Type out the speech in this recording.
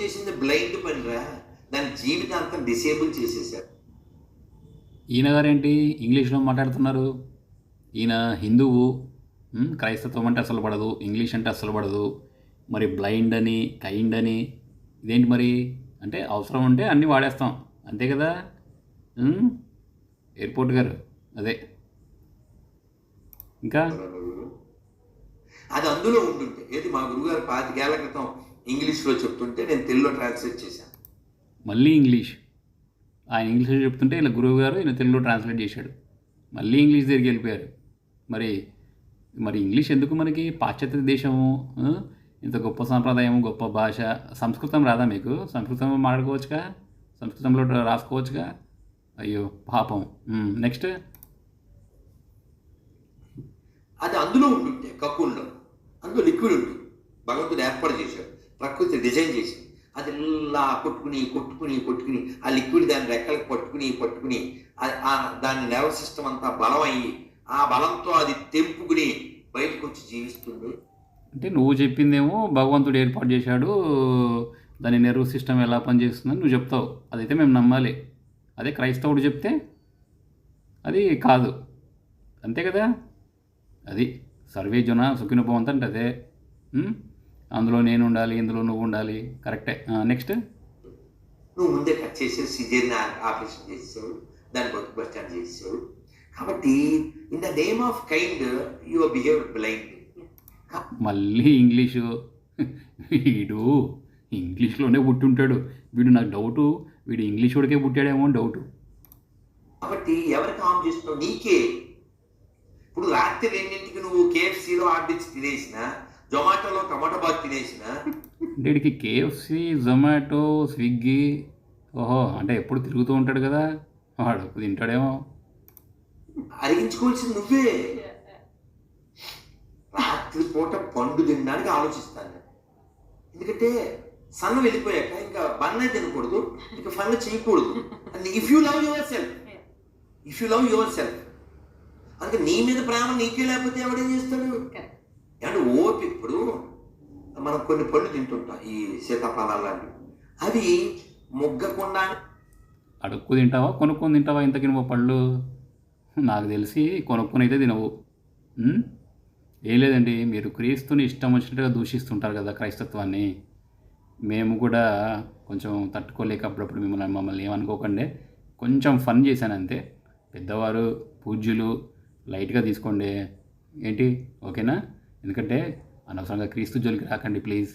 చేసింది బ్లైండ్ పనిరా, దాని జీవితాంతం డిసేబుల్ చేసేసారు. ఈయన గారేంటి ఇంగ్లీష్లో మాట్లాడుతున్నారు? ఈయన హిందువు, క్రైస్తత్వం అంటే అసలు పడదు, ఇంగ్లీష్ అంటే అసలు పడదు, మరి బ్లైండ్ అని కైండ్ అని ఇదేంటి మరి? అంటే అవసరం ఉంటే అన్నీ వాడేస్తాం అంతే కదా. ఎయిర్పోర్ట్ గారు అదే ఇంకా అది అందులో ఉంటుంటే ఏది మా గురువుగారు 25 ఏళ్ల క్రితం ఇంగ్లీష్లో చెప్తుంటే నేను తెలుగులో ట్రాన్స్లేట్ చేశాను. మళ్ళీ ఇంగ్లీష్, ఆయన ఇంగ్లీష్లో చెప్తుంటే ఇలా గురువు గారు ఈయన తెలుగులో ట్రాన్స్లేట్ చేశాడు. మళ్ళీ ఇంగ్లీష్ దగ్గరికి వెళ్ళిపోయారు. మరి మరి ఇంగ్లీష్ ఎందుకు మనకి? పాశ్చాత్య దేశము, ఇంత గొప్ప సాంప్రదాయం, గొప్ప భాష. సంస్కృతం రాదా మీకు? సంస్కృతం మాట్లాడుకోవచ్చుగా, సంస్కృతంలో రాసుకోవచ్చుగా. అయ్యో పాపం. నెక్స్ట్ అది అందులో ఉంటుంటే కక్కుల్లో అందులో లిక్విడ్ ఉంటుంది, భగవంతుడు ఏర్పాటు చేశాడు, ప్రకృతి డిజైన్ చేసింది. అది ఇలా కొట్టుకుని కొట్టుకుని కొట్టుకుని ఆ లిక్విడ్ దాని రెక్కలకు పట్టుకుని దాని నర్వ్ సిస్టమ్ అంతా బలం అయ్యి ఆ బలంతో అది తెంపుకుని బయటకు వచ్చి జీవిస్తుంది. అంటే నువ్వు చెప్పిందేమో భగవంతుడు ఏర్పాటు చేశాడు, దాని నెర్వ్ సిస్టమ్ ఎలా పనిచేస్తుందని నువ్వు చెప్తావు, అదైతే మేము నమ్మాలి. అదే క్రైస్తవుడు చెప్తే అది కాదు, అంతే కదా. అది సర్వే జన సుఖిన భవంతు అంటే అదే. అందులో నేను ఉండాలి, ఇందులో నువ్వు ఉండాలి, కరెక్టే. నెక్స్ట్ నువ్వు ముందే కట్ చేసేసి సిజేరియన్ ఆపరేషన్ చేసేసావు, దాన్ని బతుకు బస్టాండ్ చేసేసావు. కాబట్టి in the name of kind your behave blind. మళ్ళీ ఇంగ్లీషు. వీడు ఇంగ్లీష్లోనే పుట్టుంటాడు వీడు. నాకు డౌటు వీడు ఇంగ్లీష్ వాడికే పుట్టాడేమో అని డౌటు. కాబట్టి ఎవరికి హామ్ చేస్తున్నావు? నీకే. ఇప్పుడు రాత్రి 2ంటికి నువ్వు కేఎఫ్సీలో ఆర్డర్ తినేసినా, జొమాటోలో టమాటో బాత్ తినేసినా, వీడికి కేఎఫ్సీ, జొమాటో, స్విగ్గీ, ఓహో అంటే ఎప్పుడు తిరుగుతూ ఉంటాడు కదా, వాడు తింటాడేమో. అరిగించుకోవాల్సింది నువ్వే. రాత్రి పూట పండు తినడానికి ఆలోచిస్తాను, ఎందుకంటే సన్ను వెళ్ళిపోయాక ఇంకా బన్న తినకూడదు, ఇంకా ఫన్ చేయకూడదు. If you love your self, అందుకే నీ మీద ప్రేమ నీకే లేకపోతే ఎవడేం చేస్తాడు? అంటే ఓపి ఇప్పుడు మనం కొన్ని పళ్ళు తింటుంటాం, ఈ సీతాఫలాలు లాంటివి, అవి మొగ్గకుండా. అడుక్కు తింటావా, కొనుక్కొని తింటావా? ఇంతకి నువ్వు పళ్ళు నాకు తెలిసి కొనుక్కొని అయితే తినవు. ఏం లేదండి, మీరు క్రీస్తుని ఇష్టం వచ్చినట్టుగా దూషిస్తుంటారు కదా క్రైస్తత్వాన్ని. మేము కూడా కొంచెం తట్టుకోలేక అప్పుడప్పుడు మమ్మల్ని ఏమనుకోకండి, కొంచెం ఫన్ చేశాను అంతే. పెద్దవారు, పూజ్యులు, లైట్గా తీసుకోండి ఏంటి, ఓకేనా? ఎందుకంటే అనవసరంగా క్రీస్తు జోలికి రాకండి ప్లీజ్.